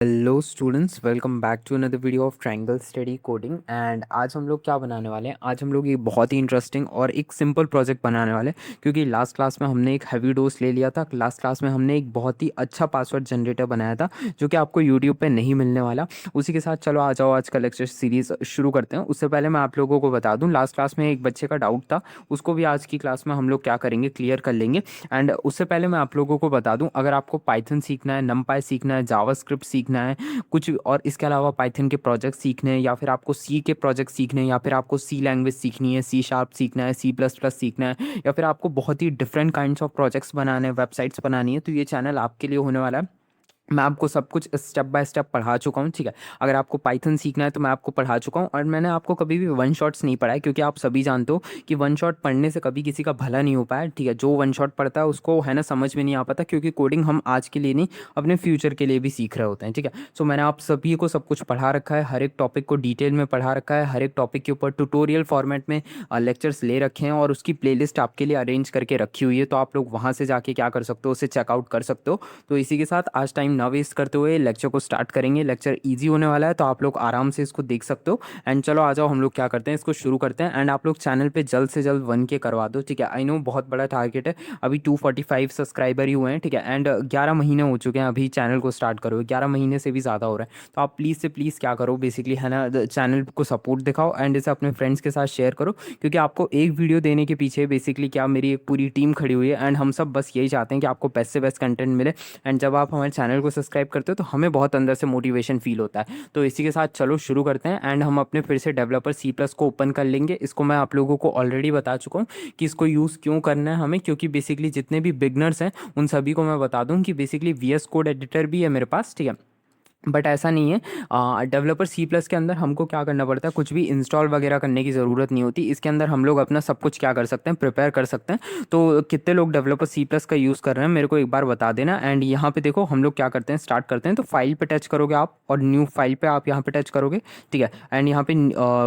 Hello students, welcome back to another video of triangle study coding. And आज हम लोग क्या बनाने वाले हैं? आज हम लोग एक बहुत ही इंटरेस्टिंग और एक सिंपल प्रोजेक्ट बनाने वाले हैं, क्योंकि लास्ट क्लास में हमने एक हैवी डोज ले लिया था। लास्ट क्लास में हमने एक बहुत ही अच्छा पासवर्ड जनरेटर बनाया था जो कि आपको यूट्यूब पे नहीं मिलने वाला। उसी के साथ चलो आ जाओ, आज का लेक्चर सीरीज शुरू करते हैं। उससे पहले मैं आप लोगों को बता दूँ, लास्ट क्लास में एक बच्चे का डाउट था, उसको भी आज की क्लास में हम लोग क्या करेंगे, क्लियर कर लेंगे। एंड उससे पहले मैं आप लोगों को बता दूं, अगर आपको पाइथन सीखना है, नमपाई सीखना है, जावास्क्रिप्ट सीखना है, कुछ और इसके अलावा पाइथन के प्रोजेक्ट सीखने हैं, या फिर आपको सी के प्रोजेक्ट सीखने हैं, या फिर आपको सी लैंग्वेज सीखनी है, सी शार्प सीखना है, सी प्लस प्लस सीखना है, या फिर आपको बहुत ही डिफरेंट काइंड्स ऑफ प्रोजेक्ट्स बनाने हैं, वेबसाइट्स बनानी है, तो ये चैनल आपके लिए होने वाला है। मैं आपको सब कुछ स्टेप बाय स्टेप पढ़ा चुका हूँ, ठीक है। अगर आपको पाइथन सीखना है तो मैं आपको पढ़ा चुका हूँ, और मैंने आपको कभी भी वन शॉट्स नहीं पढ़ाया, क्योंकि आप सभी जानते हो कि वन शॉट पढ़ने से कभी किसी का भला नहीं हो पाया, ठीक है। जो वन शॉट पढ़ता है उसको है ना समझ में नहीं आ पाता, क्योंकि कोडिंग हम आज के लिए नहीं, अपने फ्यूचर के लिए भी सीख रहे होते हैं, ठीक है। सो मैंने आप सभी को सब कुछ पढ़ा रखा है, हर एक टॉपिक को डिटेल में पढ़ा रखा है, हर एक टॉपिक के ऊपर ट्यूटोरियल फॉर्मेट में लेक्चर्स ले रखे हैं, और उसकी प्लेलिस्ट आपके लिए अरेंज करके रखी हुई है, तो आप लोग वहाँ से जाके क्या कर सकते हो, उसे चेकआउट कर सकते हो। तो इसी के साथ आज टाइम ना वेस्ट करते हुए लेक्चर को स्टार्ट करेंगे। लेक्चर इजी होने वाला है, तो आप लोग आराम से इसको देख सकते हो। एंड चलो आ जाओ, हम लोग क्या करते हैं, इसको शुरू करते हैं। एंड आप लोग चैनल पे जल्द से जल्द 1K करवा दो, ठीक है। आई नो बहुत बड़ा टारगेट है, अभी 245 सब्सक्राइबर ही हुए हैं, ठीक है। एंड 11 महीने हो चुके हैं अभी चैनल को स्टार्ट करो, 11 महीने से भी ज़्यादा हो रहा है। तो आप प्लीज़ से प्लीज़ क्या करो, बेसिकली है ना, चैनल को सपोर्ट दिखाओ एंड इसे अपने फ्रेंड्स के साथ शेयर करो, क्योंकि आपको एक वीडियो देने के पीछे बेसिकली क्या मेरी एक पूरी टीम खड़ी हुई है। एंड हम सब बस यही चाहते हैं कि आपको बेस्ट से बेस्ट कंटेंट मिले। एंड जब आप हमारे चैनल को सब्सक्राइब करते हो तो हमें बहुत अंदर से मोटिवेशन फील होता है। तो इसी के साथ चलो शुरू करते हैं। एंड हम अपने फिर से डेवलपर सी प्लस को ओपन कर लेंगे। इसको मैं आप लोगों को ऑलरेडी बता चुका हूँ कि इसको यूज़ क्यों करना है हमें, क्योंकि बेसिकली जितने भी बिगनर्स हैं उन सभी को मैं बता दूँ कि बेसिकली VS कोड एडिटर भी है मेरे पास, ठीक है। बट ऐसा नहीं है, डेवलपर सी प्लस के अंदर हमको क्या करना पड़ता है, कुछ भी इंस्टॉल वगैरह करने की ज़रूरत नहीं होती। इसके अंदर हम लोग अपना सब कुछ क्या कर सकते हैं, प्रिपेयर कर सकते हैं। तो कितने लोग डेवलपर सी प्लस का यूज़ कर रहे हैं मेरे को एक बार बता देना। एंड यहाँ पे देखो हम लोग क्या करते हैं, स्टार्ट करते हैं। तो फाइल पे टच करोगे आप, और न्यू फाइल पे आप यहाँ पे टच करोगे, ठीक है। एंड यहाँ पे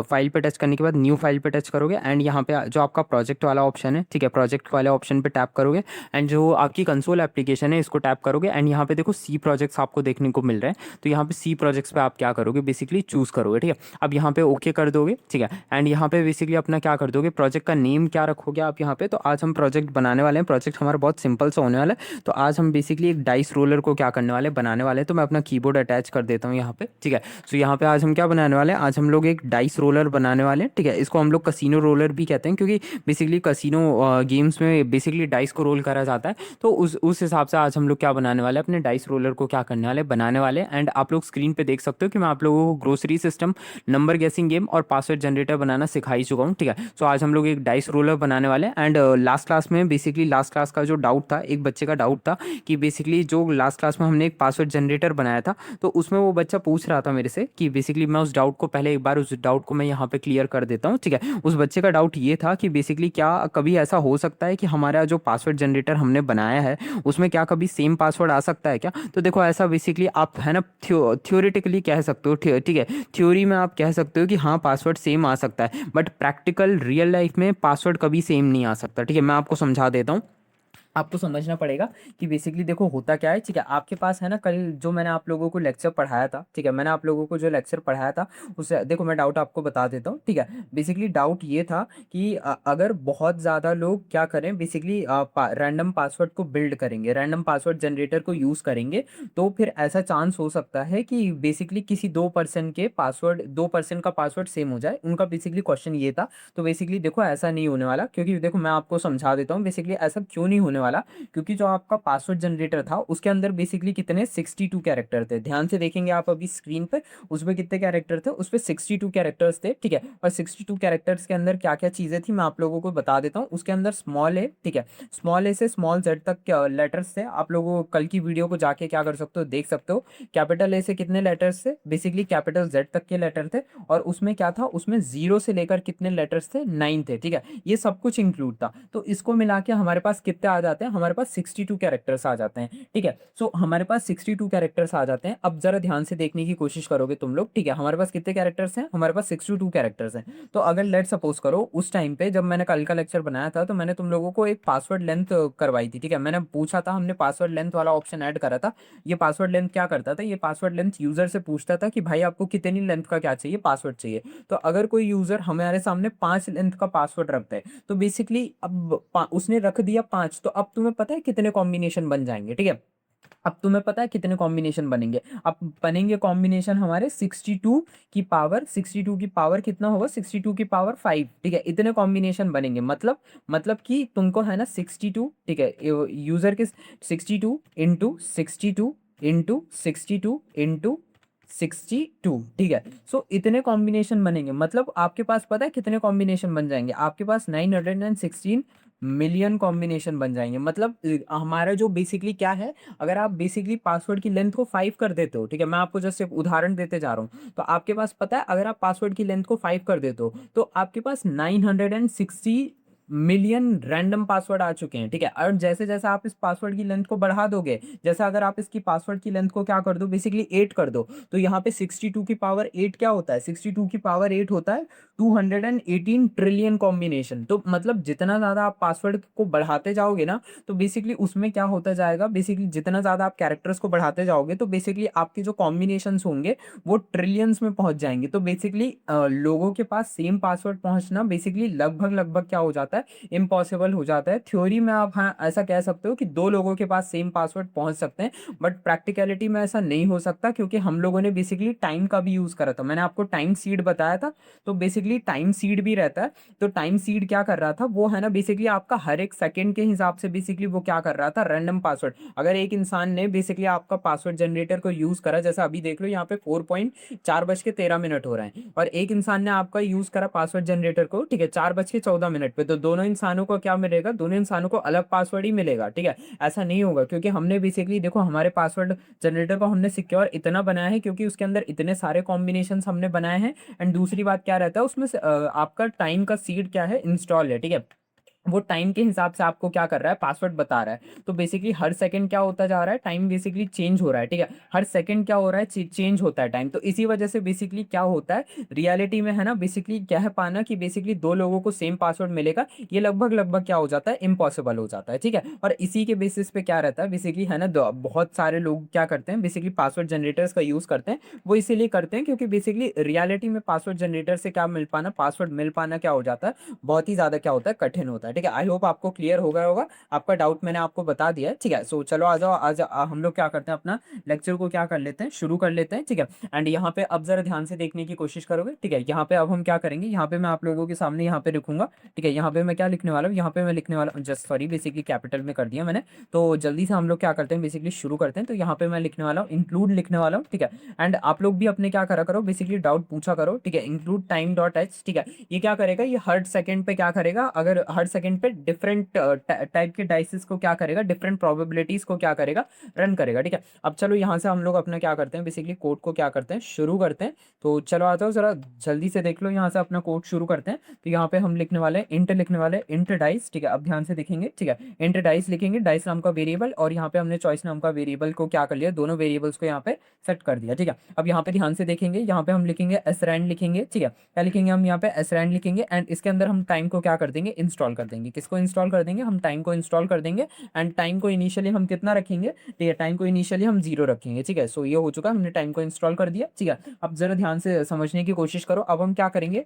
फाइल पे टच करने के बाद न्यू फाइल पे टच करोगे, एंड यहाँ पे जो आपका प्रोजेक्ट वाला ऑप्शन है, ठीक है, प्रोजेक्ट वाले ऑप्शन पे टैप करोगे। एंड जो आपकी कंसोल एप्लीकेशन है इसको टैप करोगे, एंड यहाँ पे देखो सी प्रोजेक्ट्स आपको देखने को मिल रहे हैं। तो यहाँ पे सी प्रोजेक्ट्स पे आप क्या करोगे, बेसिकली चूज करोगे, ठीक है। अब यहाँ पे ओके कर दोगे, ठीक है। एंड यहाँ पे बेसिकली अपना क्या कर दोगे, प्रोजेक्ट का नेम क्या रखोगे आप यहाँ पे। तो आज हम प्रोजेक्ट बनाने वाले हैं, प्रोजेक्ट हमारा बहुत सिंपल सा होने वाला है। तो आज हम बेसिकली एक डाइस रोलर को क्या करने वाले, बनाने वाले हैं। तो मैं अपना कीबोर्ड अटैच कर देता हूँ यहाँ पे, ठीक है। सो यहाँ पे आज हम क्या बनाने वाले हैं, आज हम लोग एक डाइस रोलर बनाने वाले हैं, ठीक है। इसको हम लोग कसिनो रोलर भी कहते हैं, क्योंकि बेसिकली कसिनो गेम्स में बेसिकली डाइस को रोल करा जाता है। तो उस हिसाब से आज हम लोग क्या बनाने वाले हैं, अपने डाइस रोलर को क्या करने वाले, बनाने वाले। एंड आप लोग स्क्रीन पे देख सकते हो कि मैं आप लोगों को ग्रोसरी सिस्टम, नंबर गेसिंग गेम और पासवर्ड जनरेटर बनाना सिखा ही चुका हूँ, ठीक है। सो आज हम लोग एक डाइस रोलर बनाने वाले हैं। एंड लास्ट क्लास में बेसिकली लास्ट क्लास का जो डाउट था, एक बच्चे का डाउट था कि बेसिकली जो लास्ट क्लास में हमने एक पासवर्ड जनरेटर बनाया था, तो उसमें वो बच्चा पूछ रहा था मेरे से कि बेसिकली मैं उस डाउट को पहले एक बार उस डाउट को मैं यहाँ पे क्लियर कर देता हूँ, ठीक है। उस बच्चे का डाउट ये था कि बेसिकली क्या कभी ऐसा हो सकता है कि हमारा जो पासवर्ड जनरेटर हमने बनाया है उसमें क्या कभी सेम पासवर्ड आ सकता है क्या। तो देखो ऐसा बेसिकली आप है ना थ्योरेटिकली कह सकते हो, ठीक है। थ्योरी में आप कह सकते हो कि हाँ पासवर्ड सेम आ सकता है, बट प्रैक्टिकल रियल लाइफ में पासवर्ड कभी सेम नहीं आ सकता, ठीक है। मैं आपको समझा देता हूँ। आपको समझना पड़ेगा कि बेसिकली देखो होता क्या है, ठीक है। आपके पास है ना, कल जो मैंने आप लोगों को लेक्चर पढ़ाया था, ठीक है, मैंने आप लोगों को जो लेक्चर पढ़ाया था उससे देखो मैं डाउट आपको बता देता हूँ, ठीक है। बेसिकली डाउट ये था कि अगर बहुत ज़्यादा लोग क्या करें, बेसिकली रैंडम पासवर्ड को बिल्ड करेंगे, रैंडम पासवर्ड जनरेटर को यूज़ करेंगे, तो फिर ऐसा चांस हो सकता है कि बेसिकली किसी 2% के पासवर्ड, 2% का पासवर्ड सेम हो जाए। उनका बेसिकली क्वेश्चन ये था। तो बेसिकली देखो ऐसा नहीं होने वाला, क्योंकि देखो मैं आपको समझा देता हूँ बेसिकली ऐसा क्यों नहीं होने वाला। क्योंकि जो आपका पासवर्ड जनरेटर था उसके अंदर बेसिकली कितने 62 कैरेक्टर थे। ध्यान से देखेंगे आप अभी स्क्रीन पे, उसमें कितने कैरेक्टर थे, उस पर 62 कैरेक्टर्स थे, ठीक है। और 62 कैरेक्टर्स के अंदर क्या क्या चीज़ें थी मैं आप लोगों को बता देता हूँ। उसके अंदर स्मॉल ए, ठीक है, स्मॉल ए से स्मॉल जेड तक लेटर्स थे। आप लोगों को कल की वीडियो को जाके क्या कर सकते हो, देख सकते हो। कैपिटल ए से कितने लेटर्स थे, बेसिकली कैपिटल जेड तक के लेटर थे। और उसमें क्या था, उसमें 0 से लेकर कितने लेटर्स थे, 9 थे, ठीक है। ये सब कुछ इंक्लूड था। तो इसको मिला के हमारे पास कितने आ जाते जाते हैं, हमारे पास 62 कैरेक्टर्स आ जाते हैं। ठीक है, सो हमारे पास 62 कैरेक्टर्स आ जाते हैं। अब जरा ध्यान से देखने की कोशिश करोगे तुम लोग। ठीक है, हमारे पास कितने कैरेक्टर्स हैं? हमारे पास 62 कैरेक्टर्स हैं। तो अगर लेट सपोज करो उस टाइम पे जब मैंने कल का लेक्चर बनाया था तो मैंने तुम लोगों को एक पासवर्ड लेंथ करवाई थी। ठीक है, मैंने पूछा था, हमने पासवर्ड लेंथ वाला ऑप्शन ऐड करा था। ये पासवर्ड लेंथ क्या करता था? ये पासवर्ड लेंथ यूजर से पूछता था कि भाई आपको कितनी लेंथ का क्या चाहिए, पासवर्ड चाहिए। तो अगर कोई यूजर हमारे सामने 5 लेंथ का पासवर्ड रखता है तो बेसिकली अब उसने रख दिया 5, तो अब तुम्हें पता है कितने कॉम्बिनेशन बन जाएंगे? ठीक है, अब तुम्हें पता है कितने कॉम्बिनेशन बनेंगे? अब बनेंगे कॉम्बिनेशन हमारे 62 की पावर, 62 की पावर कितना होगा? 62 की पावर 5। ठीक है, इतने कॉम्बिनेशन बनेंगे। मतलब कि तुमको है ना 62, ठीक है, यूजर के 62 इंटू 62 इंटू 62 इंटू 62। ठीक है, सो इतने कॉम्बिनेशन बनेंगे। मतलब आपके पास पता है कितने कॉम्बिनेशन बन जाएंगे? आपके पास 916 मिलियन कॉम्बिनेशन बन जाएंगे। मतलब हमारा जो बेसिकली क्या है, अगर आप बेसिकली पासवर्ड की लेंथ को 5 कर देते हो, ठीक है, मैं आपको जस्ट एक उदाहरण देते जा रहा हूँ, तो आपके पास पता है अगर आप पासवर्ड की लेंथ को 5 कर देते हो तो आपके पास 960 मिलियन रैंडम पासवर्ड आ चुके हैं। ठीक है, और जैसे जैसे आप इस पासवर्ड की लेंथ को बढ़ा दोगे, जैसे अगर आप इसकी पासवर्ड की लेंथ को क्या कर दो, बेसिकली 8 कर दो, तो यहाँ पे 62 की पावर 8 क्या होता है? 62 की पावर 8 होता है 218 ट्रिलियन कॉम्बिनेशन। तो मतलब जितना ज्यादा आप पासवर्ड को बढ़ाते जाओगे ना, तो बेसिकली उसमें क्या होता जाएगा, बेसिकली जितना ज्यादा आप कैरेक्टर्स को बढ़ाते जाओगे तो बेसिकली आपके जो कॉम्बिनेशंस होंगे वो ट्रिलियंस में पहुंच जाएंगे। तो बेसिकली लोगों के पास सेम पासवर्ड पहुंचना बेसिकली लगभग लगभग क्या हो जाता है? इम्पॉसिबल हो जाता है। थ्योरी में आप हाँ ऐसा कह सकते हो कि दो लोगों के पास सेम पासवर्ड पहुंच सकते हैं, बट प्रैक्टिकलिटी में ऐसा नहीं हो सकता, क्योंकि हम लोगों ने बेसिकली टाइम का भी यूज करा था। मैंने आपको टाइम सीड बताया था, तो बेसिकली टाइम सीड भी रहता है। तो टाइम सीड क्या कर रहा था, वो है ना बेसिकली आपका हर एक सेकंड के हिसाब से बेसिकली वो क्या कर रहा था, रैंडम पासवर्ड। अगर एक इंसान ने बेसिकली आपका पासवर्ड जनरेटर को यूज करा, जैसे अभी देख लो यहाँ पे 4:13 हो रहे हैं, और एक इंसान ने आपका यूज करा पासवर्ड जनरेटर को, ठीक है, 4:14 पे, तो दोनों इंसानों को क्या मिलेगा? दोनों इंसानों को अलग पासवर्ड ही मिलेगा। ठीक है, ऐसा नहीं होगा, क्योंकि हमने बेसिकली देखो हमारे पासवर्ड जनरेटर को हमने सिक्योर इतना बनाया है क्योंकि उसके अंदर इतने सारे कॉम्बिनेशन हमने बनाए हैं। एंड दूसरी बात क्या रहता है उसमें से, आपका टाइम का सीड क्या है, इंस्टॉल है। ठीक है, वो टाइम के हिसाब से आपको क्या कर रहा है, पासवर्ड बता रहा है। तो बेसिकली हर सेकंड क्या होता जा रहा है, टाइम बेसिकली चेंज हो रहा है। ठीक है, हर सेकंड क्या हो रहा है, चेंज होता है टाइम। तो इसी वजह से बेसिकली क्या होता है रियलिटी में, है ना, बेसिकली कह पाना कि बेसिकली दो लोगों को सेम पासवर्ड मिलेगा, ये लगभग लगभग क्या हो जाता है, इम्पॉसिबल हो जाता है। ठीक है, और इसी के बेसिस पे क्या रहता है बेसिकली, है ना, बहुत सारे लोग क्या करते हैं बेसिकली पासवर्ड जनरेटर्स का यूज करते हैं। वो इसीलिए करते हैं क्योंकि बेसिकली रियलिटी में पासवर्ड जनरेटर से क्या मिल पाना, पासवर्ड मिल पाना क्या हो जाता है, बहुत ही ज्यादा क्या होता है, कठिन होता है। ठीक है, आई होप आपको क्लियर हो गया होगा, आपका डाउट मैंने आपको बता दिया है। ठीक है, सो चलो आ जाओ, आज हम लोग क्या करते हैं, अपना लेक्चर को क्या कर लेते हैं, शुरू कर लेते हैं। ठीक है, एंड यहाँ पे अब जरा ध्यान से देखने की कोशिश करोगे। ठीक है, यहाँ पे अब हम क्या करेंगे, यहाँ पे मैं आप लोगों के सामने यहाँ पे लिखूंगा। ठीक है, यहाँ पे मैं क्या लिखने वाला हूँ, यहाँ पे मैं लिखने वाला हूँ, जस्ट सॉरी बेसिकली कैपिटल में कर दिया मैंने। तो जल्दी से हम लोग क्या करते हैं, बेसिकली शुरू करते हैं। तो यहाँ पे मैं लिखने वाला हूँ, इंक्लूड लिखने वाला हूँ। ठीक है, एंड आप लोग भी अपने क्या करा करो, बेसिकली डाउट पूछा करो। ठीक है, इंक्लूड टाइम डॉट एच। ठीक है, ये क्या करेगा, ये हर सेकंड पे क्या करेगा, अगर हर सेकंड पे डिफरेंट टाइप के डाइसेस को क्या करेगा, डिफरेंट प्रोबेबिलिटीज को क्या करेगा, रन करेगा। ठीक है, अब चलो यहाँ से हम लोग अपना क्या करते हैं, बेसिकली कोड को क्या करते हैं, शुरू करते हैं। तो चलो आता हूँ, जरा जल्दी से देख लो, यहाँ से अपना कोड शुरू करते हैं। तो यहाँ पे हम लिखने वाले हैं इंट, लिखने वाले इंट डाइस। ठीक है, अब ध्यान से देखेंगे। ठीक है, इंट डाइस लिखेंगे, डाइस नाम का वेरिएबल, और यहाँ पे हमने चॉइस नाम का वेरिएबल को क्या कर लिया, दोनों वेरिएबल्स को यहाँ पे सेट कर दिया। ठीक है, अब यहाँ पे ध्यान से देखेंगे, यहाँ पे हम लिखेंगे एसरैंड लिखेंगे। ठीक है, क्या लिखेंगे हम यहाँ पे, एसरैंड लिखेंगे, एंड इसके अंदर हम टाइम को क्या कर देंगे, इंस्टॉल कर देंगे। किसको इंस्टॉल कर देंगे, हम टाइम को इंस्टॉल कर देंगे। एंड टाइम को इनिशियली हम कितना रखेंगे, ठीक है, टाइम को इनिशियली हम 0 रखेंगे। ठीक है, सो ये हो चुका, हमने टाइम को इंस्टॉल कर दिया। ठीक है, अब जरा ध्यान से समझने की कोशिश करो। अब हम क्या करेंगे,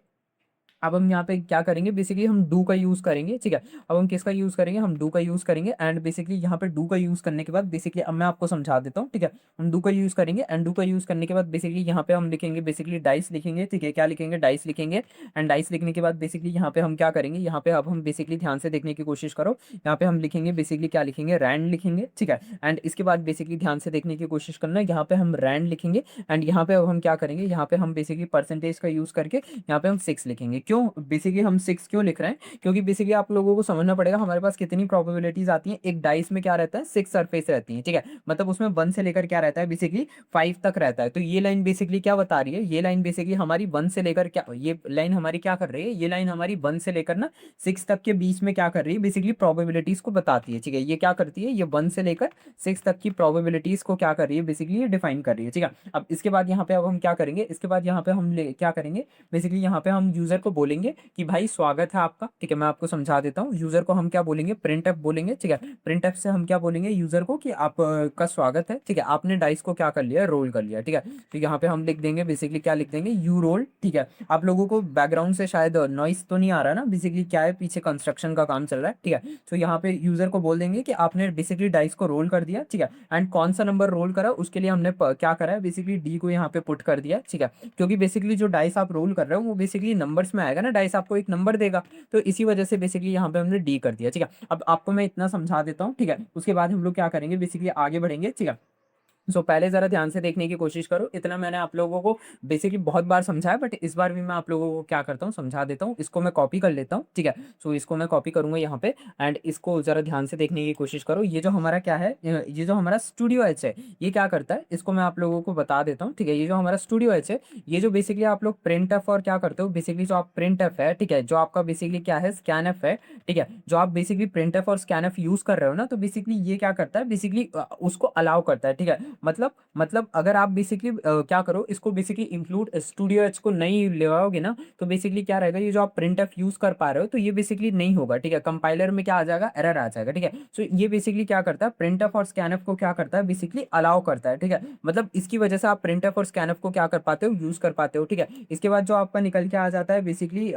अब हम यहाँ पे क्या करेंगे, बेसिकली हम डू का यूज करेंगे। ठीक है, अब हम किसका यूज करेंगे, हम डू का यूज करेंगे। एंड बेसिकली यहाँ पे डू का यूज करने के बाद बेसिकली अब मैं आपको समझा देता हूँ। ठीक है, हम डू का यूज करेंगे, एंड डू का यूज करने के बाद बेसिकली यहाँ पे हम लिखेंगे बेसिकली डाइस लिखेंगे। ठीक है, क्या लिखेंगे, डाइस लिखेंगे। एंड डाइस लिखने के बाद बेसिकली यहाँ पे हम क्या करेंगे, यहाँ पे अब हम बेसिकली ध्यान से देखने की कोशिश करो, यहाँ पे हम लिखेंगे बेसिकली क्या लिखेंगे, रैंड लिखेंगे। ठीक है, एंड इसके बाद बेसिकली ध्यान से देखने की कोशिश करना, यहाँ पे हम रैंड लिखेंगे। एंड यहाँ पे अब हम क्या करेंगे, यहाँ पे हम बेसिकली परसेंटेज का यूज करके यहाँ पे हम 6 लिखेंगे। क्यों बेसिकली हम 6 क्यों लिख रहे हैं, क्योंकि बेसिकली आप लोगों को समझना पड़ेगा हमारे पास कितनी प्रोबेबिलिटीज आती हैं। एक डाइस में क्या रहता है, 6 सरफेस रहती हैं, ठीक है, मतलब उसमें 1 से लेकर क्या रहता है, बेसिकली 5 तक रहता है। तो ये लाइन बेसिकली क्या बता रही है, ये लाइन बेसिकली हमारी 1 से लेकर क्या, ये लाइन हमारी क्या कर रही है, ये लाइन हमारी 1 से लेकर ना 6 तक के बीच में क्या कर रही है, बेसिकली प्रोबेबिलिटीज को बताती है, ठीक है। ये क्या करती है, ये 1 से लेकर 6 तक की प्रोबेबिलिटीज को क्या कर रही है, बेसिकली ये डिफाइन कर रही है, ठीक है। अब इसके बाद यहाँ पे अब हम क्या करेंगे, इसके बाद यहाँ पे हम क्या करेंगे, बेसिकली यहाँ पे हम यूजर को बोलेंगे कि भाई स्वागत है आपका, ठीक है। मैं आपको समझा देता हूँ, यूजर को हम क्या बोलेंगे, प्रिंट एफ बोलेंगे, ठीक है। प्रिंट एफ से हम क्या बोलेंगे यूजर को कि आप का स्वागत है, ठीक है, आपने डाइस को क्या कर लिया, रोल कर लिया, ठीक है। तो यहाँ पे हम लिख देंगे बेसिकली क्या लिख देंगे, यू रोल, ठीक है। आप लोगों को बैकग्राउंड से शायद नॉइस तो नहीं आ रहा ना, बेसिकली क्या है, पीछे कंस्ट्रक्शन का काम चल रहा है, ठीक है। तो यहाँ पे यूजर को बोल देंगे कि आपने बेसिकली डाइस को रोल कर दिया, ठीक है। एंड कौन सा नंबर रोल करा उसके लिए हमने क्या करा है, बेसिकली डी को यहाँ पे पुट कर दिया, ठीक है। क्योंकि बेसिकली जो डाइस आप रोल कर रहे हो वो बेसिकली नंबर्स में आएगा ना, डाइस आपको एक नंबर देगा, तो इसी वजह से बेसिकली यहाँ पे हमने डी कर दिया, ठीक है। अब आपको मैं इतना समझा देता हूँ, ठीक है। उसके बाद हम लोग क्या करेंगे, बेसिकली आगे बढ़ेंगे, ठीक है। पहले ज़रा ध्यान से देखने की कोशिश करो, इतना मैंने आप लोगों को बेसिकली बहुत बार समझाया, बट इस बार भी मैं आप लोगों को क्या करता हूँ, समझा देता हूँ। इसको मैं कॉपी कर लेता हूँ, ठीक है। इसको मैं कॉपी करूँगा यहाँ पे, एंड इसको ज़रा ध्यान से देखने की कोशिश करो। ये जो हमारा क्या है, ये जो हमारा स्टूडियो एच है, ये क्या करता है, इसको मैं आप लोगों को बता देता हूँ, ठीक है। ये जो हमारा स्टूडियो एच है, ये जो बेसिकली आप लोग प्रिंट एफ और क्या करते हो, बेसिकली जो आप प्रिंट एफ है, ठीक है, जो आपका बेसिकली क्या है, स्कैन एफ है, ठीक है। जो आप बेसिकली प्रिंट एफ और स्कैन एफ यूज़ कर रहे हो ना, तो बेसिकली ये क्या करता है, बेसिकली उसको अलाउ करता है, ठीक है। मतलब अगर आप बेसिकली क्या करो, इसको बेसिकली इंक्लूड स्टूडियो एच को नहीं लगाओगे ना, तो बेसिकली क्या रहेगा, ये जो आप प्रिंट एफ यूज कर पा रहे हो, तो ये बेसिकली नहीं होगा, ठीक है। कंपाइलर में क्या आ जाएगा, एरर आ जाएगा, ठीक है। ये बेसिकली क्या करता है, प्रिंट एफ और स्कैन एफ को क्या करता है, बेसिकली अलाउ करता है, ठीक है। मतलब इसकी वजह से आप प्रिंट एफ और स्कैन एफ को क्या कर पाते हो, यूज कर पाते हो, ठीक है। इसके बाद जो आपका निकल के आ जाता है बेसिकली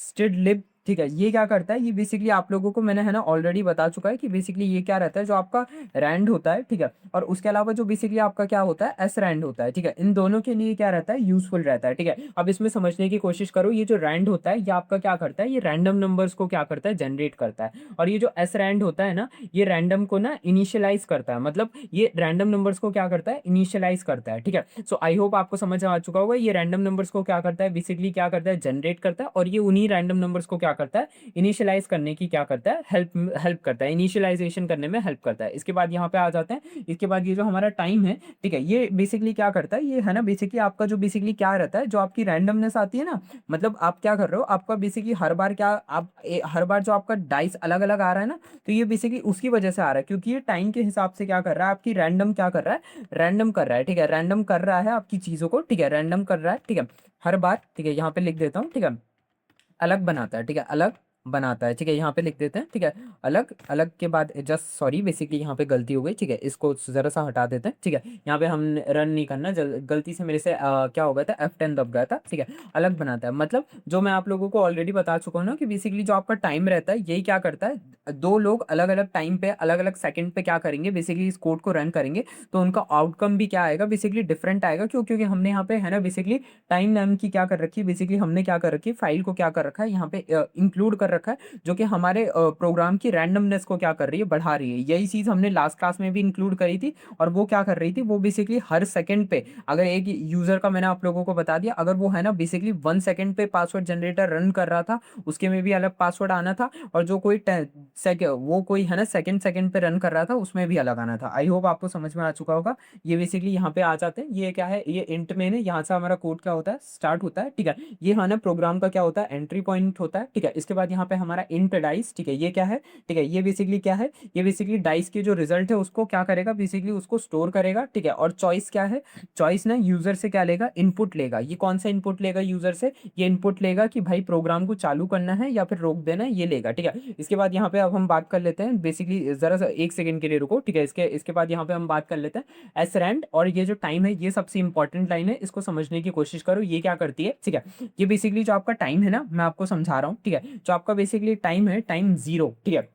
स्टिडलिब, ठीक है। ये क्या करता है, ये बेसिकली आप लोगों को मैंने है ना ऑलरेडी बता चुका है कि बेसिकली ये क्या रहता है, जो आपका रैंड होता है, ठीक है। और उसके अलावा जो बेसिकली आपका क्या होता है, एस रैंड होता है, ठीक है। इन दोनों के लिए क्या रहता है, यूजफुल रहता है, ठीक है। अब इसमें समझने की कोशिश करो, ये जो रैंड होता है ये आपका क्या करता है, ये रैंडम नंबर्स को क्या करता है, जनरेट करता है। और ये जो एस रैंड होता है ना, ये रैंडम को ना इनिशियलाइज करता है, मतलब ये रैंडम नंबर्स को क्या करता है, इनिशियलाइज करता है, ठीक है। आई होप आपको समझ आ चुका होगा, ये रैंडम नंबर्स को क्या करता है, बेसिकली क्या करता है, जनरेट करता है। और ये उन्हीं रैंडम नंबर्स को क्या करता है, इनिशियलाइज करने की क्या करता है, हेल्प करता है, इनिशियलाइजेशन करने में हेल्प करता है। इसके बाद यहाँ पे आ जाते हैं, इसके बाद ये जो हमारा टाइम है, ठीक है, ये बेसिकली क्या करता है, ये है ना बेसिकली आपका जो बेसिकली क्या रहता है, जो आपकी रैंडमनेस आती है ना, मतलब आप क्या कर रहे हो, आपका बेसिकली हर बार क्या आप हर बार जो आपका डाइस अलग अलग आ रहा है ना, तो ये बेसिकली उसकी वजह से आ रहा है, क्योंकि ये टाइम के हिसाब से क्या कर रहा है, आपकी रैंडम क्या कर रहा है, रैंडम कर रहा है, ठीक है। रैंडम कर रहा है आपकी चीज़ों को, ठीक है, रैंडम कर रहा है, ठीक है, हर बार, ठीक है। यहाँ पे लिख देता हूँ, ठीक है, अलग बनाता है, ठीक है, अलग बनाता है, ठीक है। यहाँ पे लिख देते हैं, ठीक है, अलग अलग के बाद जस्ट सॉरी बेसिकली यहाँ पे गलती हो गई, ठीक है, इसको ज़रा सा हटा देते हैं, ठीक है। यहाँ पे हम रन नहीं करना, गलती से मेरे से क्या हो गया था, F10 दब गया था, ठीक है। अलग बनाता है, मतलब जो मैं आप लोगों को ऑलरेडी बता चुका हूँ ना, कि बेसिकली जो आपका टाइम रहता है, यही क्या करता है, दो लोग अलग अलग टाइम पे अलग अलग सेकंड पे क्या करेंगे, बेसिकली इस कोड को रन करेंगे, तो उनका आउटकम भी क्या आएगा, बेसिकली डिफरेंट आएगा। क्यों, क्योंकि हमने यहाँ पे है ना बेसिकली टाइम नाम की क्या कर रखी है, बेसिकली हमने क्या कर रखी है, फाइल को क्या कर रखा है, यहाँ पे इंक्लूड कर रखा है, जो कि हमारे प्रोग्राम की रैंडमनेस को क्या कर रही है, बढ़ा रही है। यही चीज़ हमने लास्ट क्लास में भी इंक्लूड करी थी, और वो क्या कर रही थी, वो बेसिकली हर सेकंड पे अगर एक यूज़र का मैंने आप लोगों को बता दिया, अगर वो है ना बेसिकली 1 सेकंड पे पासवर्ड जनरेटर रन कर रहा था, उसके में भी अलग पासवर्ड आना था, और जो कोई वो कोई है ना सेकंड सेकंड पे रन कर रहा था, उसमें भी अलग आना था। आई होप आपको समझ में आ चुका होगा। ये बेसिकली यहाँ पे आ जाते हैं, ये क्या है, ये इंट में है, यहाँ से हमारा कोड क्या होता है, स्टार्ट होता है, ठीक है। ये है ना प्रोग्राम का क्या होता है, एंट्री पॉइंट होता है, ठीक है। इसके बाद यहाँ पे हमारा इंट डाइस, ठीक है, ये क्या है, ठीक है, ये बेसिकली क्या है, ये बेसिकली डाइस की जो रिजल्ट है उसको क्या करेगा, बेसिकली उसको स्टोर करेगा, ठीक है। और चॉइस क्या है, चॉइस ना यूजर से क्या लेगा, इनपुट लेगा। ये कौन सा इनपुट लेगा यूजर से, ये इनपुट लेगा कि भाई प्रोग्राम को चालू करना है या फिर रोक देना है, ये लेगा, ठीक है। इसके बाद यहाँ पे अब हम बात कर लेते हैं, बेसिकली जरा सा एक सेकंड के लिए रुको, ठीक है। इसके बाद यहाँ पे हम बात कर लेते हैं एस रैंड, और ये जो टाइम है, ये सबसे इंपॉर्टेंट लाइन है, इसको समझने की कोशिश करो। ये क्या करती है, ठीक है, ये बेसिकली जो आपका टाइम है ना, मैं आपको समझा रहा हूँ, ठीक है। जो आपका बेसिकली टाइम है, टाइम जीरो, ठीक है,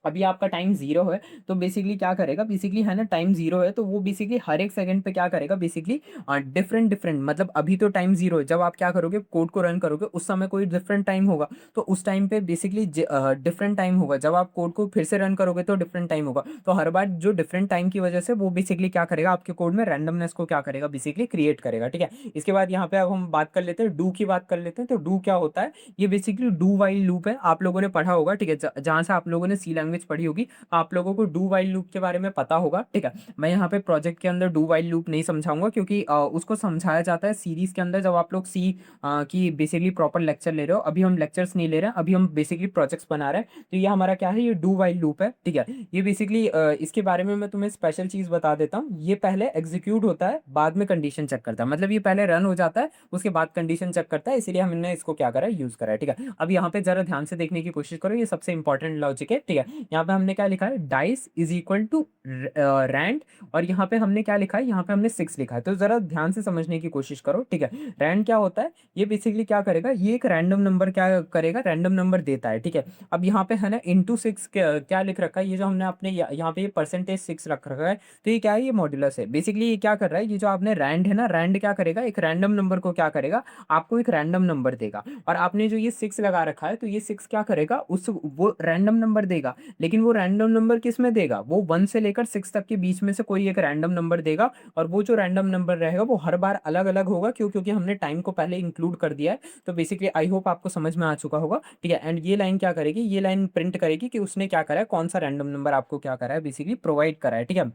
अभी आपका टाइम 0 है, तो बेसिकली क्या करेगा, बेसिकली है ना, टाइम 0 है तो वो बेसिकली हर एक सेकंड पे क्या करेगा, बेसिकली डिफरेंट डिफरेंट, मतलब अभी तो टाइम 0 है, जब आप क्या करोगे, कोड को रन करोगे उस समय कोई डिफरेंट टाइम होगा, तो उस टाइम पे बेसिकली डिफरेंट टाइम होगा, जब आप कोड को फिर से रन करोगे तो डिफरेंट टाइम होगा, तो हर बार जो डिफरेंट टाइम की वजह से वो बेसिकली क्या करेगा, आपके कोड में रैंडमनेस को क्या करेगा, बेसिकली क्रिएट करेगा, ठीक है। इसके बाद यहाँ पे अब हम बात कर लेते हैं डू की, बात कर लेते हैं। तो डू क्या होता है, ये बेसिकली डू वाइल लूप है, आप लोगों ने पढ़ा होगा, ठीक है, जहाँ से आप लोगों ने सी लैंग्वेज पढ़ी होगी, आप लोगों को डू वाइल लूप के बारे में पता होगा, ठीक है। मैं यहाँ पे प्रोजेक्ट के अंदर डू वाइल लूप नहीं समझाऊंगा, क्योंकि उसको समझाया जाता है सीरीज के अंदर, जब आप लोग सी की बेसिकली प्रॉपर लेक्चर ले रहे हो। अभी हम लेक्चर्स नहीं ले रहे हैं, अभी हम बेसिकली प्रोजेक्ट्स बना रहे हैं। तो ये हमारा क्या है, ये डू वाइल लूप है, ठीक है। ये बेसिकली इसके बारे में मैं तुम्हें स्पेशल चीज बता देता हूँ, ये पहले एग्जीक्यूट होता है, बाद में कंडीशन चेक करता है, मतलब ये पहले रन हो जाता है, उसके बाद कंडीशन चेक करता है, इसीलिए हमने इसको क्या करा है, यूज करा है, ठीक है। अब यहाँ पे जरा ध्यान से देखने की कोशिश करो, ये सबसे इंपॉर्टेंट लॉजिक है, ठीक है। यहाँ पे हमने क्या लिखा है, dice is equal to rand, और यहाँ पे हमने क्या लिखा है, यहाँ पे हमने 6 लिखा है, तो जरा ध्यान से समझने की कोशिश करो, ठीक है। रैंड क्या होता है, ये बेसिकली क्या करेगा, ये एक रैंडम नंबर क्या करेगा, रैंडम नंबर देता है, ठीक है। अब यहाँ पे है ना *6 क्या लिख रखा है, ये जो हमने अपने यहाँ पे ये %6 रख रखा है, तो ये क्या है, ये मॉड्यूलस है, बेसिकली ये क्या कर रहा है, ये जो आपने रैंड है ना, रैंड क्या करेगा, एक रैंडम नंबर को क्या करेगा, आपको एक रैंडम नंबर देगा, और आपने जो ये 6 लगा रखा है, तो ये 6 क्या करेगा, उस वो रैंडम नंबर देगा, लेकिन वो रैंडम नंबर किस में देगा, वो 1 से लेकर 6 तक के बीच में से कोई एक रैंडम नंबर देगा, और वो जो रैंडम नंबर रहेगा वो हर बार अलग अलग होगा, क्यों, क्योंकि हमने टाइम को पहले इंक्लूड कर दिया है। तो बेसिकली आई होप आपको समझ में आ चुका होगा, ठीक है। एंड ये लाइन क्या करेगी, ये लाइन प्रिंट करेगी कि उसने क्या करा है, कौन सा रैंडम नंबर आपको क्या करा है, बेसिकली प्रोवाइड करा है, ठीक है।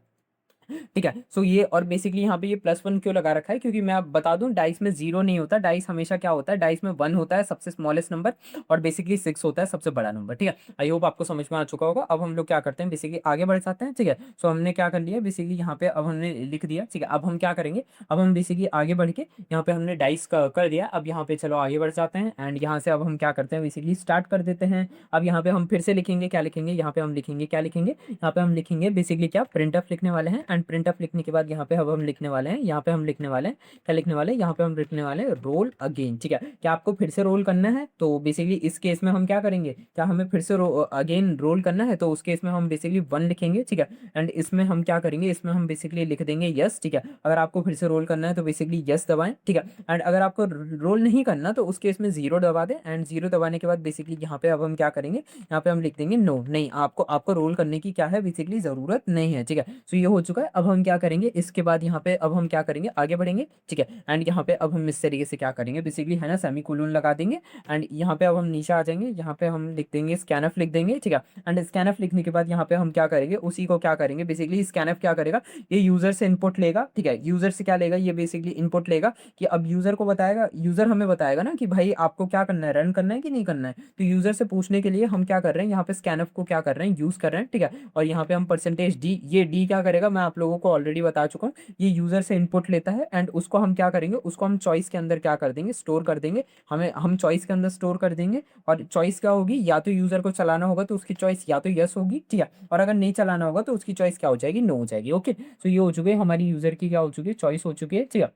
ठीक है, सो ये और बेसिकली यहाँ पे ये +1 क्यों लगा रखा है, क्योंकि मैं आप बता दूं, डाइस में 0 नहीं होता, डाइस हमेशा क्या होता है, डाइस में 1 होता है सबसे स्मॉलेस्ट नंबर, और बेसिकली 6 होता है सबसे बड़ा नंबर, ठीक है। आई होप आपको समझ में आ चुका होगा। अब हम लोग क्या करते हैं, बेसिकली आगे बढ़ जाते हैं, ठीक है। सो हमने क्या कर लिया, बेसिकली यहाँ पे अब हमने लिख दिया, ठीक है। अब हम क्या करेंगे, अब हम बेसिकली आगे बढ़ के यहाँ पे हमने डाइस कर दिया, अब यहाँ पे चलो आगे बढ़ जाते हैं, एंड यहाँ से अब हम क्या करते हैं, बेसिकली स्टार्ट कर देते हैं। अब यहाँ पे हम फिर से लिखेंगे, क्या लिखेंगे, यहाँ पे हम लिखेंगे, क्या लिखेंगे, यहाँ पे हम लिखेंगे बेसिकली क्या, प्रिंट लिखने वाले हैं, एंड प्रिंट लिखने के बाद यहाँ पे अब हम लिखने वाले हैं, यहाँ पे हम लिखने वाले हैं, क्या लिखने वाले हैं, यहाँ पे हम लिखने वाले हैं रोल अगेन, ठीक है। क्या आपको फिर से रोल करना है, तो बेसिकली इस केस में हम क्या करेंगे, क्या हमें फिर से अगेन रोल करना है, तो उस केस में हम बेसिकली 1 लिखेंगे, ठीक है। एंड इसमें हम क्या करेंगे, इसमें हम बेसिकली लिख देंगे यस, ठीक है। अगर आपको फिर से रोल करना है तो बेसिकली यस दबाएं, ठीक है। एंड अगर आपको रोल नहीं करना तो उस केस में 0 दबा दें, एंड 0 दबाने के बाद बेसिकली यहाँ पे अब हम क्या करेंगे, यहाँ पे हम लिख देंगे नो, नहीं, आपको आपको रोल करने की क्या है, बेसिकली जरूरत नहीं है, ठीक है। सो ये हो चुका है। अब हम क्या करेंगे, इसके बाद यहाँ पे अब हम क्या करेंगे, आगे बढ़ेंगे, ठीक है। एंड यहाँ पे अब हम इस तरीके से क्या करेंगे, बेसिकली है ना, सेमीकोलन लगा देंगे, एंड यहाँ पे अब हम नीचे आ जाएंगे, यहाँ पे हम लिख देंगे स्कैनफ लिख देंगे, ठीक है। एंड स्कैनफ लिखने के बाद यहाँ पे हम क्या करेंगे, उसी को क्या करेंगे, बेसिकली स्कैनफ क्या करेगा, ये यूजर से इनपुट लेगा, ठीक है। यूजर से क्या लेगा, ये बेसिकली इनपुट लेगा, कि अब यूजर को बताएगा, यूजर हमें बताएगा ना कि भाई आपको क्या करना है, रन करना है कि नहीं करना है, तो यूजर से पूछने के लिए हम क्या कर रहे हैं, यहाँ पे स्कैनफ को क्या कर रहे हैं, यूज कर रहे हैं, ठीक है। और यहाँ पे हम %d, ये d क्या करेगा, मैं आप लोगों को ऑलरेडी बता चुका हूँ, ये यूजर से इनपुट लेता है, एंड उसको हम क्या करेंगे, उसको हम चॉइस के अंदर क्या कर देंगे, स्टोर कर देंगे, हम चॉइस के अंदर स्टोर कर देंगे, और चॉइस क्या होगी, या तो यूजर को चलाना होगा तो उसकी चॉइस या तो यस होगी, ठीक है, और अगर नहीं चलाना होगा तो उसकी चॉइस क्या हो जाएगी, नो हो जाएगी, ओके। तो ये हो चुकी है हमारी यूजर की क्या हो चुकी है, चॉइस हो चुकी है, ठीक है।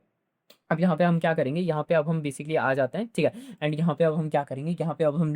अब यहाँ पे हम क्या करेंगे, यहाँ पे अब हम बेसिकली आ जाते हैं, ठीक है। एंड यहाँ पे अब हम क्या करेंगे, यहाँ पे अब हम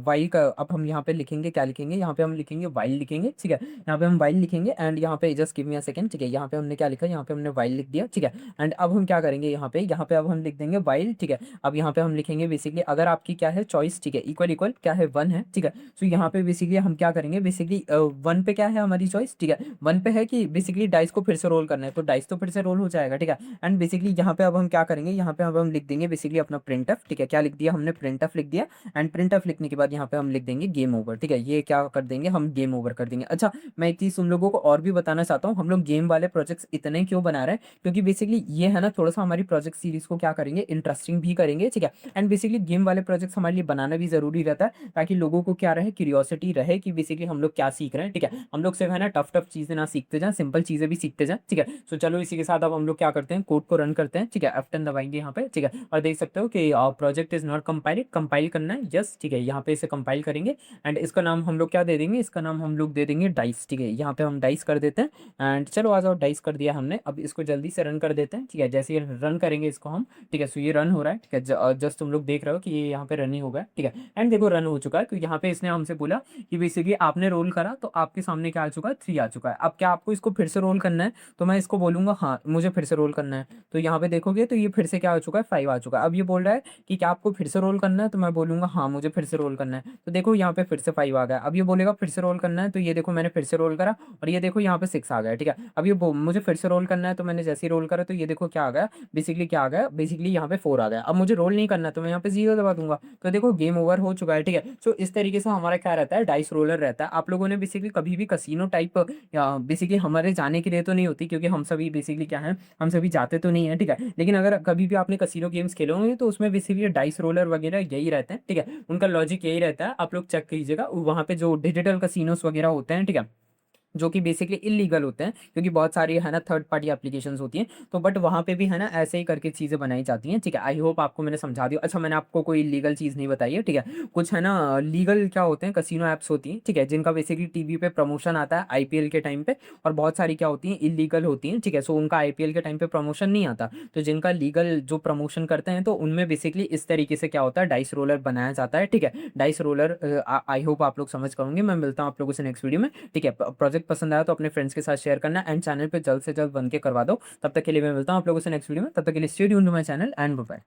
वाइल का अब हम यहाँ पे लिखेंगे, क्या लिखेंगे, यहाँ पे हम लिखेंगे वाइल लिखेंगे, ठीक है। यहाँ पे हम वाइल लिखेंगे, एंड यहाँ पे just give me a second, ठीक है। यहाँ पे हमने क्या लिखा, यहाँ पे हमने वाइल लिख दिया, ठीक है। एंड अब हम क्या करेंगे, यहाँ पे अब हम लिख देंगे वाइल, ठीक है। अब यहाँ पे हम लिखेंगे बेसिकली, अगर आपकी क्या है चॉइस, ठीक है, इक्वल इक्वल क्या है 1 है, ठीक है। सो यहाँ पे बेसिकली हम क्या करेंगे, बेसिकली 1 पे क्या है हमारी चॉइस, ठीक है। 1 पे है कि बेसिकली डाइस को फिर से रोल करना है, तो डाइस तो फिर से रोल हो जाएगा, ठीक है। एंड बेसिकली यहाँ पे अब हम क्या करेंगे, यहाँ पे अब हम लिख देंगे बेसिकली अपना प्रिंटफ, ठीक है। क्या लिख दिया हमने, प्रिंटफ लिख दिया, एंड प्रिंटफ लिखने के बाद यहाँ पे हम लिख देंगे गेम ओवर, ठीक है। ये क्या कर देंगे, हम गेम ओवर कर देंगे। अच्छा, मैं एक चीज तुम लोगों को और भी बताना चाहता हूँ, हम लोग गेम वाले प्रोजेक्ट्स इतने क्यों बना रहे हैं, क्योंकि बेसिकली ये है ना, थोड़ा सा हमारी प्रोजेक्ट सीरीज को क्या करेंगे, इंटरेस्टिंग भी करेंगे, ठीक है। एंड बेसिकली गेम वाले प्रोजेक्ट्स हमारे लिए बनाना भी जरूरी रहता है, ताकि लोगों को क्या रहे, क्यूरियोसिटी रहे कि बेसिकली हम लोग क्या सीख रहे हैं, ठीक है। हम लोग सिर्फ है ना टफ चीजें ना सीखते जाएं, सिंपल चीजें भी सीखते जाएं, ठीक है। सो चलो इसी के साथ अब हम लोग क्या करते हैं, कोड को रन करते हैं, ठीक है। F10 दबाएंगे यहाँ पे, ठीक है, और देख सकते हो कि project is not compiled, compile करना है, यस, ठीक है, यहाँ पे इसे कंपाइल करेंगे एंड इसका नाम हम लोग क्या दे देंगे, इसका नाम हम लोग दे देंगे डाइस, ठीक है, यहाँ पे हम डाइस कर देते हैं एंड चलो आ जाओ, डाइस कर दिया हमने, अब इसको जल्दी से रन कर देते हैं, ठीक है, जैसे ये रन करेंगे इसको हम, ठीक है, सो ये रन हो रहा है, ठीक है, जस्ट तुम लोग देख रहे हो कि ये यहाँ पे रनिंग हो गया, ठीक है, एंड देखो रन हो चुका है, क्योंकि यहाँ पे इसने हमसे बोला कि बेसिकली आपने रोल करा तो आपके सामने क्या आ चुका है, 3 आ चुका है। अब क्या आपको इसको फिर से रोल करना है, तो मैं इसको बोलूंगा हाँ मुझे फिर से रोल करना है, तो यहाँ पे देखोगे तो ये फिर से क्या हो चुका है, 5 आ चुका है। अब ये बोल रहा है कि क्या आपको फिर से रोल करना है, तो मैं बोलूंगा हाँ मुझे फिर से रोल करना है, तो देखो यहाँ पे फिर से 5 आ गया। अब ये बोलेगा फिर से रोल करना है, तो ये देखो मैंने फिर से रोल करा और ये देखो यहाँ पे 6 आ गया, ठीक है। अब ये मुझे फिर से रोल करना है, तो मैंने जैसे ही रोल करा तो ये देखो क्या आ गया, बेसिकली क्या आ गया, बेसिकली यहाँ पे 4 आ गया। अब मुझे रोल नहीं करना है तो मैं यहाँ पे 0 दबा दूंगा, तो देखो गेम ओवर हो चुका है, ठीक है। सो इस तरीके से हमारा क्या रहता है, डाइस रोलर रहता है। आप लोगों ने बेसिकली कभी भी कसिनो टाइप, बेसिकली हमारे जाने के लिए तो नहीं होती, क्योंकि हम सभी बेसिकली क्या है, हम सभी जाते तो नहीं है, ठीक है, लेकिन अगर कभी भी आपने कसिनो गेम्स खेले होंगे तो उसमें बेसिकली डाइस रोलर वगैरह यही रहते हैं, ठीक है, उनका लॉजिक यही रहता है। आप लोग चेक कीजिएगा वहाँ पे जो डिजिटल कसिनोस वगैरह होते हैं, ठीक है, जो कि बेसिकली इलीगल होते हैं, क्योंकि बहुत सारी है ना थर्ड पार्टी एप्लीकेशंस होती हैं, तो बट वहाँ पे भी है ना ऐसे ही करके चीज़ें बनाई जाती हैं, ठीक है। आई होप आपको मैंने समझा दिया। अच्छा, मैंने आपको कोई लीगल चीज़ नहीं बताई है, ठीक है। कुछ है ना लीगल क्या होते हैं, कसिनो ऐप्स होती हैं, ठीक है, जिनका बेसिकली टीवी पे प्रमोशन आता है आईपीएल के टाइम पे, और बहुत सारी क्या होती हैं, इलीगल होती हैं, ठीक है। सो उनका आईपीएल के टाइम पे प्रमोशन नहीं आता, तो जिनका लीगल जो प्रमोशन करते हैं तो उनमें बेसिकली इस तरीके से क्या होता है, डाइस रोलर बनाया जाता है, ठीक है। डाइस रोलर, आई होप आप लोग समझ पाओगे। मैं मिलता हूँ आप लोगों से नेक्स्ट वीडियो में, ठीक है। प्रोजेक्ट पसंद आया तो अपने फ्रेंड्स के साथ शेयर करना एंड चैनल पे जल्द से जल्द बन के करवा दो। तब तक के लिए मैं मिलता हूँ आप लोगों से नेक्स्ट वीडियो में, तब तक के लिए stay tuned to my channel and bye bye.